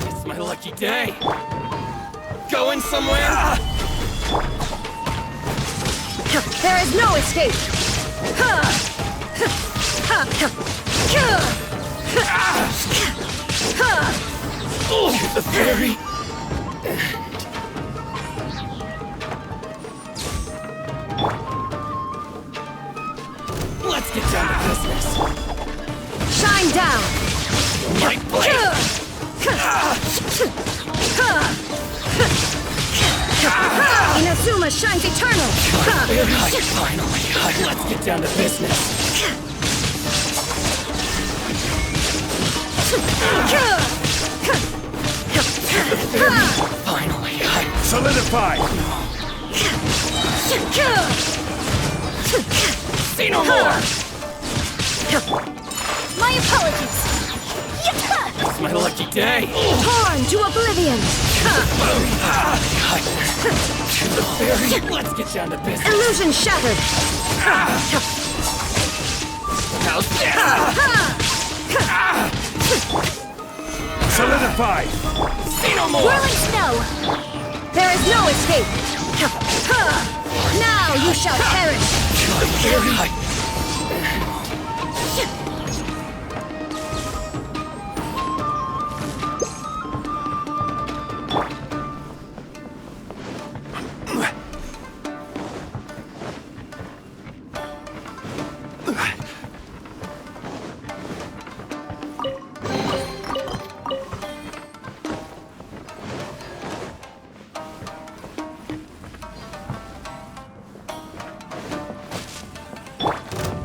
It's my lucky day! Going somewhere? There is no escape! To the fairy! Let's get down to business! Shine down! My blade! Inazuma shines eternal! Finally, let's get down to business! Finally, Solidify! see no more! My apologies! It's my lucky day! Torn to oblivion! To the fairy! Let's get down to business! Illusion shattered! How's this? Solidify! See no more! Whirling snow! There is no escape! Now you shall perish! To the fairy!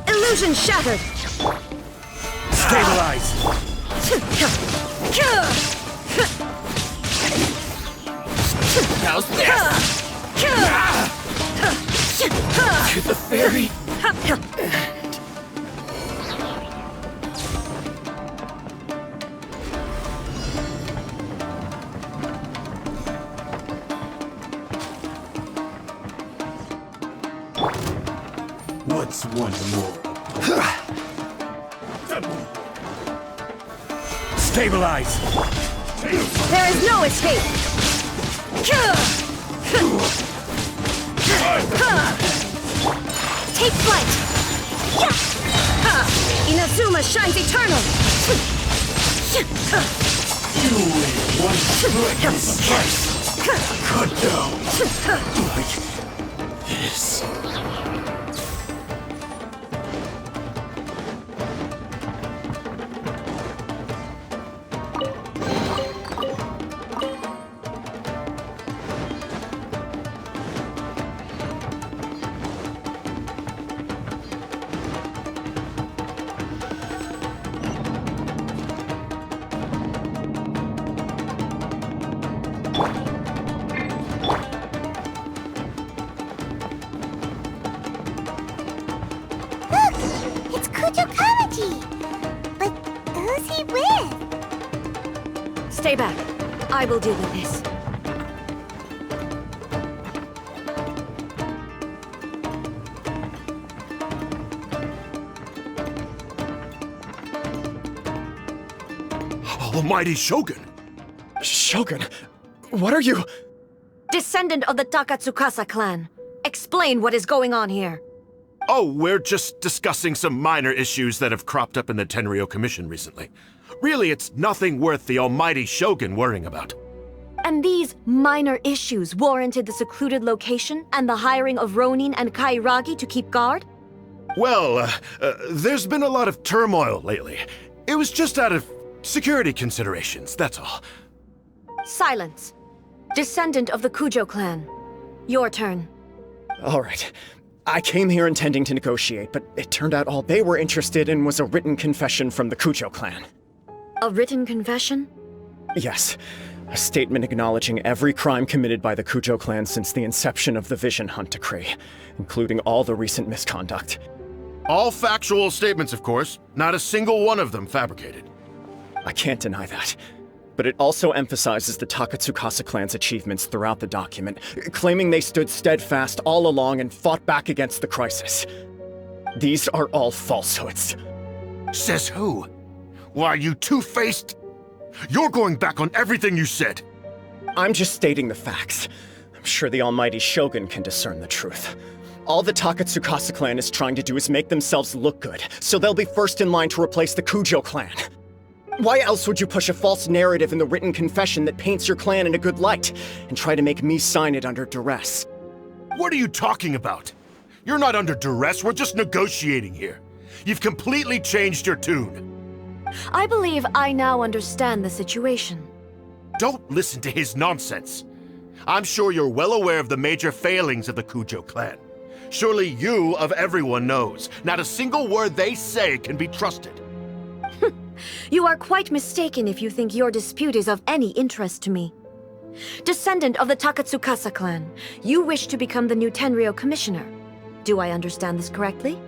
Illusion shattered! Stabilize! How's this? To the fairy! What's one more? Stabilize! There is no escape! Take flight! Inazuma shines eternal! You win one strike slice! Cut down! Like this. Who's he with? Stay back. I will deal with this. Almighty Shogun! Shogun, what are you? Descendant of the Takatsukasa clan. Explain what is going on here. Oh, we're just discussing some minor issues that have cropped up in the Tenryou Commission recently. Really, it's nothing worth the almighty Shogun worrying about. And these minor issues warranted the secluded location and the hiring of Ronin and Kairagi to keep guard? Well, there's been a lot of turmoil lately. It was just out of security considerations, that's all. Silence. Descendant of the Kujo clan. Your turn. All right. I came here intending to negotiate, but it turned out all they were interested in was a written confession from the Kujo clan. A written confession? Yes. A statement acknowledging every crime committed by the Kujo clan since the inception of the Vision Hunt Decree, including all the recent misconduct. All factual statements, of course. Not a single one of them fabricated. I can't deny that. But it also emphasizes the Takatsukasa clan's achievements throughout the document, claiming they stood steadfast all along and fought back against the crisis. These are all falsehoods. Says who? Why, you two-faced... You're going back on everything you said. I'm just stating the facts. I'm sure the almighty Shogun can discern the truth. All the Takatsukasa clan is trying to do is make themselves look good, so they'll be first in line to replace the Kujo clan. Why else would you push a false narrative in the written confession that paints your clan in a good light, and try to make me sign it under duress? What are you talking about? You're not under duress, we're just negotiating here. You've completely changed your tune. I believe I now understand the situation. Don't listen to his nonsense. I'm sure you're well aware of the major failings of the Kujo clan. Surely you, of everyone, knows. Not a single word they say can be trusted. You are quite mistaken if you think your dispute is of any interest to me. Descendant of the Takatsukasa clan, you wish to become the new Tenryou commissioner. Do I understand this correctly?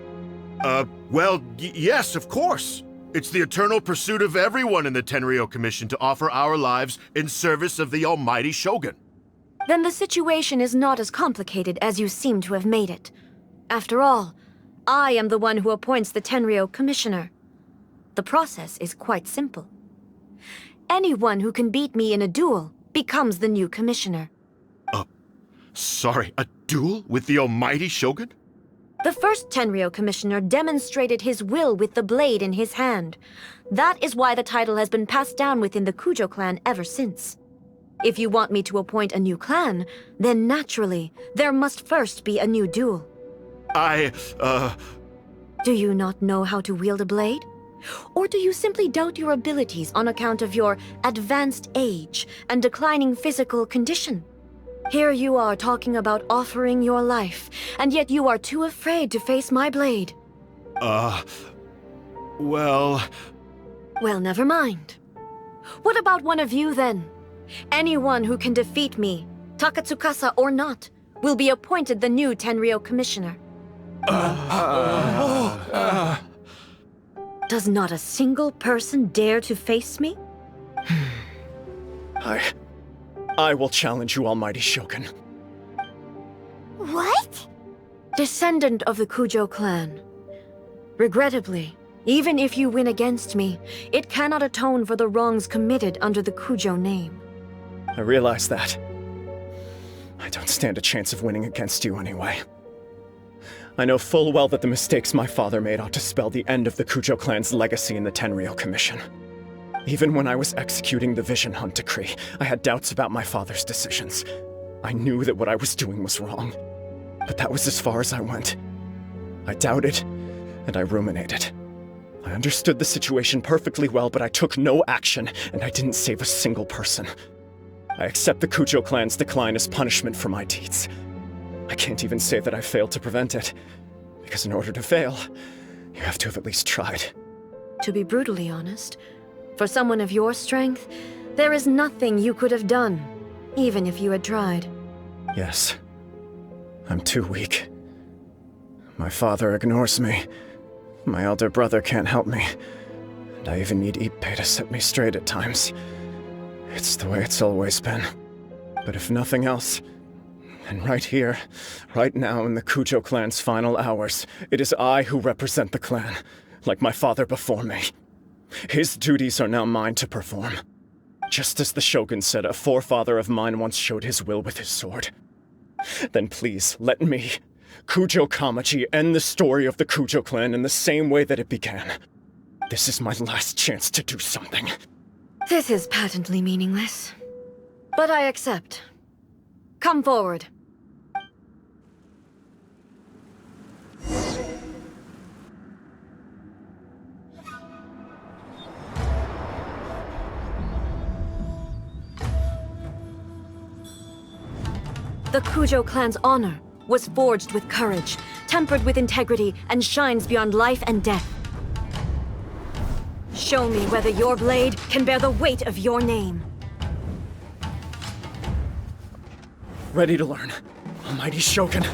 Well, yes, of course. It's the eternal pursuit of everyone in the Tenryou Commission to offer our lives in service of the almighty Shogun. Then the situation is not as complicated as you seem to have made it. After all, I am the one who appoints the Tenryou commissioner. The process is quite simple. Anyone who can beat me in a duel becomes the new commissioner. Sorry, a duel with the almighty Shogun? The first Tenryou commissioner demonstrated his will with the blade in his hand. That is why the title has been passed down within the Kujo clan ever since. If you want me to appoint a new clan, then naturally, there must first be a new duel. Do you not know how to wield a blade? Or do you simply doubt your abilities on account of your advanced age and declining physical condition? Here you are talking about offering your life, and yet you are too afraid to face my blade. Well, never mind. What about one of you, then? Anyone who can defeat me, Takatsukasa or not, will be appointed the new Tenryou commissioner. Does not a single person dare to face me? I will challenge you, almighty Shogun. What? Descendant of the Kujo clan. Regrettably, even if you win against me, it cannot atone for the wrongs committed under the Kujo name. I realize that. I don't stand a chance of winning against you anyway. I know full well that the mistakes my father made ought to spell the end of the Kujo clan's legacy in the Tenryou Commission. Even when I was executing the Vision Hunt Decree, I had doubts about my father's decisions. I knew that what I was doing was wrong. But that was as far as I went. I doubted, and I ruminated. I understood the situation perfectly well, but I took no action, and I didn't save a single person. I accept the Kujo clan's decline as punishment for my deeds. I can't even say that I failed to prevent it, because in order to fail, you have to have at least tried. To be brutally honest, for someone of your strength, there is nothing you could have done, even if you had tried. Yes. I'm too weak. My father ignores me. My elder brother can't help me. And I even need Ippei to set me straight at times. It's the way it's always been. But if nothing else, then right here, right now in the Kujo clan's final hours, it is I who represent the clan, like my father before me. His duties are now mine to perform. Just as the Shogun said a forefather of mine once showed his will with his sword. Then please, let me, Kujo Kamaji, end the story of the Kujo clan in the same way that it began. This is my last chance to do something. This is patently meaningless. But I accept. Come forward. The Kujo clan's honor was forged with courage, tempered with integrity, and shines beyond life and death. Show me whether your blade can bear the weight of your name. Ready to learn, Almighty Shogun.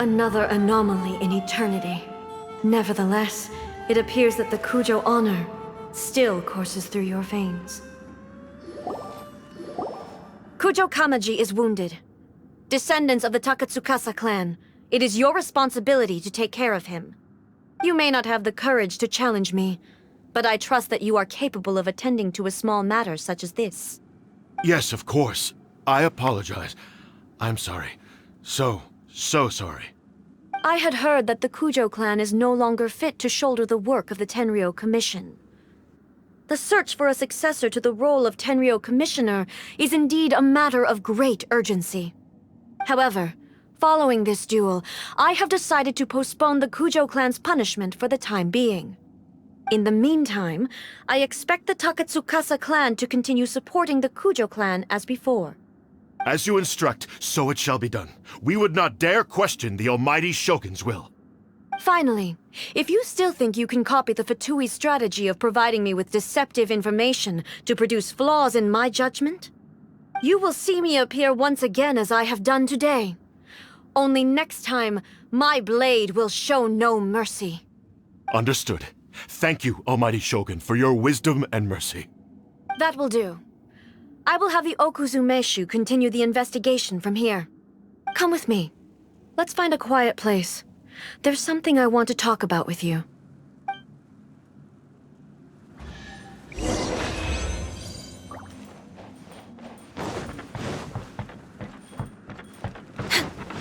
Another anomaly in eternity. Nevertheless, it appears that the Kujo honor still courses through your veins. Kujo Kamaji is wounded. Descendants of the Takatsukasa clan, it is your responsibility to take care of him. You may not have the courage to challenge me, but I trust that you are capable of attending to a small matter such as this. Yes, of course. I apologize. I'm sorry. So sorry. I had heard that the Kujo clan is no longer fit to shoulder the work of the Tenryou Commission. The search for a successor to the role of Tenryou Commissioner is indeed a matter of great urgency. However, following this duel, I have decided to postpone the Kujo clan's punishment for the time being. In the meantime, I expect the Takatsukasa clan to continue supporting the Kujo clan as before. As you instruct, so it shall be done. We would not dare question the Almighty Shogun's will. Finally, if you still think you can copy the Fatui's strategy of providing me with deceptive information to produce flaws in my judgment, you will see me appear once again as I have done today. Only next time, my blade will show no mercy. Understood. Thank you, Almighty Shogun, for your wisdom and mercy. That will do. I will have the Okuzumeshu continue the investigation from here. Come with me. Let's find a quiet place. There's something I want to talk about with you.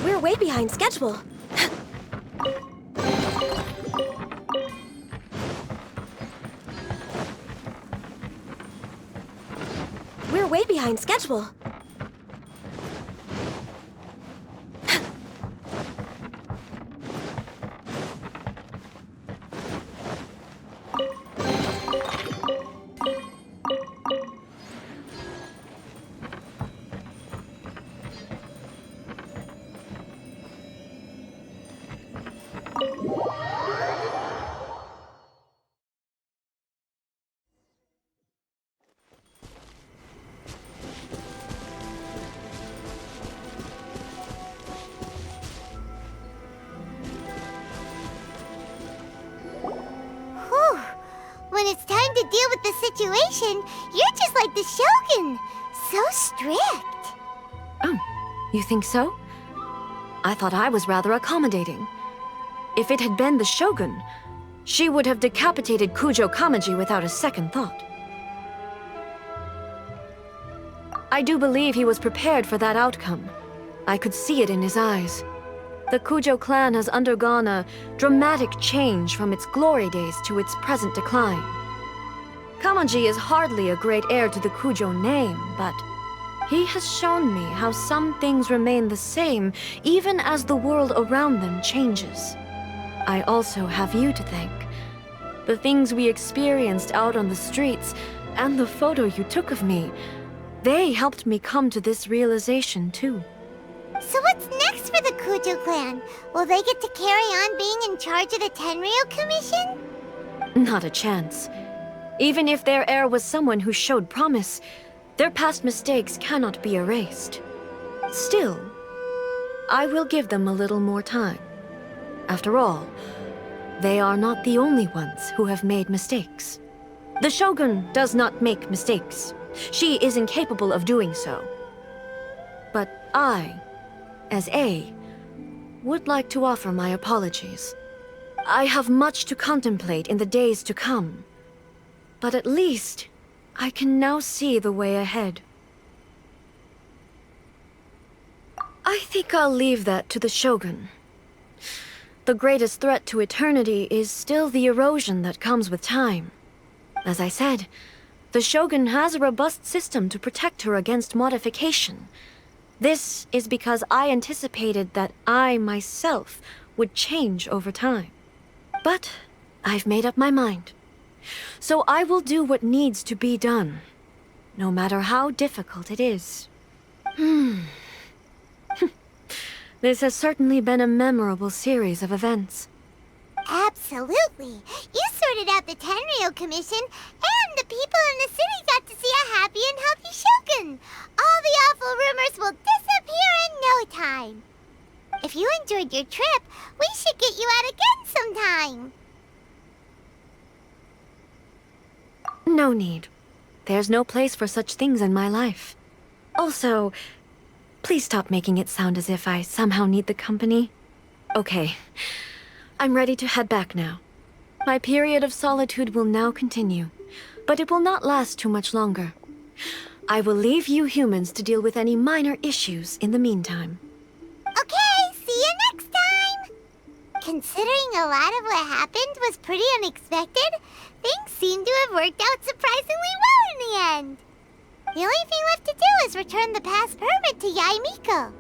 We're way behind schedule. We're way behind schedule. to deal with the situation. You're just like the Shogun. So strict. Oh, you think so? I thought I was rather accommodating. If it had been the Shogun, she would have decapitated Kujo Kamaji without a second thought. I do believe he was prepared for that outcome. I could see it in his eyes. The Kujo clan has undergone a dramatic change from its glory days to its present decline. Kamaji is hardly a great heir to the Kujo name, but he has shown me how some things remain the same even as the world around them changes. I also have you to thank. The things we experienced out on the streets and the photo you took of me, they helped me come to this realization too. So what's next for the Kujo clan? Will they get to carry on being in charge of the Tenryo Commission? Not a chance. Even if their heir was someone who showed promise, their past mistakes cannot be erased. Still, I will give them a little more time. After all, they are not the only ones who have made mistakes. The Shogun does not make mistakes. She is incapable of doing so. But I, as A, would like to offer my apologies. I have much to contemplate in the days to come, but at least I can now see the way ahead. I think I'll leave that to the Shogun. The greatest threat to eternity is still the erosion that comes with time. As I said, the Shogun has a robust system to protect her against modification. This is because I anticipated that I myself would change over time. But I've made up my mind. So I will do what needs to be done, no matter how difficult it is. This has certainly been a memorable series of events. Absolutely. You sorted out the Tenryo Commission, and the people in the city got to see a happy and healthy Shogun. All the awful rumors will disappear in no time. If you enjoyed your trip, we should get you out again sometime. No need. There's no place for such things in my life. Also, please stop making it sound as if I somehow need the company. Okay. I'm ready to head back now. My period of solitude will now continue, but it will not last too much longer. I will leave you humans to deal with any minor issues in the meantime. Okay, see you next time! Considering a lot of what happened was pretty unexpected, things seem to have worked out surprisingly well in the end. The only thing left to do is return the pass permit to Yaimiko.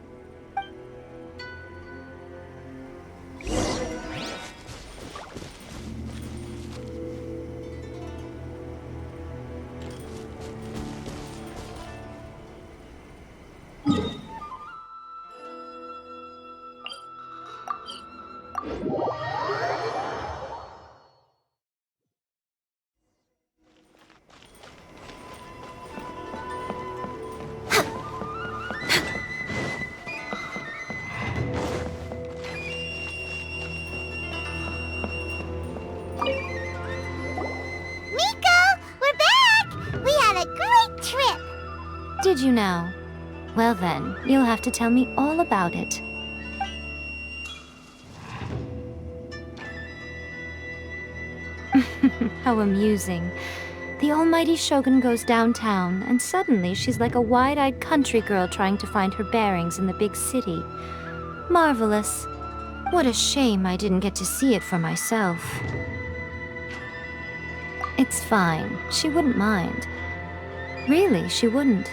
Did you now? Well then, you'll have to tell me all about it. How amusing. The almighty Shogun goes downtown, and suddenly she's like a wide-eyed country girl trying to find her bearings in the big city. Marvelous. What a shame I didn't get to see it for myself. It's fine. She wouldn't mind. Really, she wouldn't.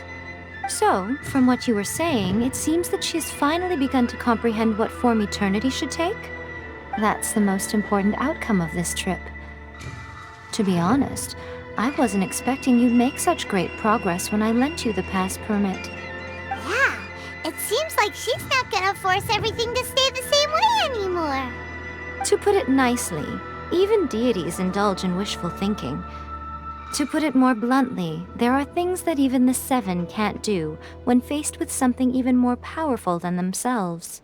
So, from what you were saying, it seems that she's finally begun to comprehend what form eternity should take? That's the most important outcome of this trip. To be honest, I wasn't expecting you'd make such great progress when I lent you the pass permit. Yeah, it seems like she's not gonna force everything to stay the same way anymore. To put it nicely, even deities indulge in wishful thinking. To put it more bluntly, there are things that even the Seven can't do when faced with something even more powerful than themselves.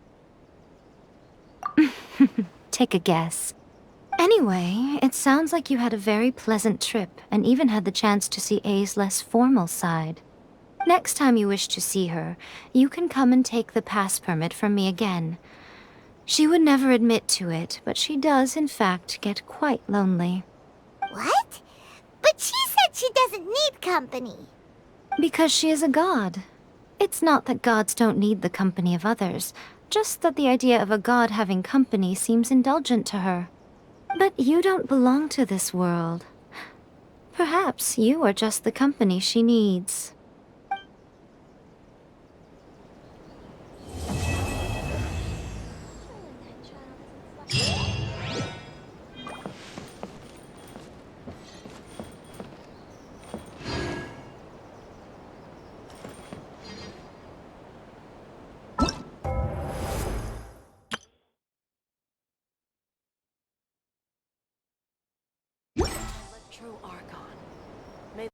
Take a guess. Any Anyway, it sounds like you had a very pleasant trip and even had the chance to see A's less formal side. Next time you wish to see her, you can come and take the pass permit from me again. She would never admit to it, but she does, in fact, get quite lonely. What? But she said she doesn't need company. Because she is a god. It's not that gods don't need the company of others, just that the idea of a god having company seems indulgent to her. But you don't belong to this world. Perhaps you are just the company she needs.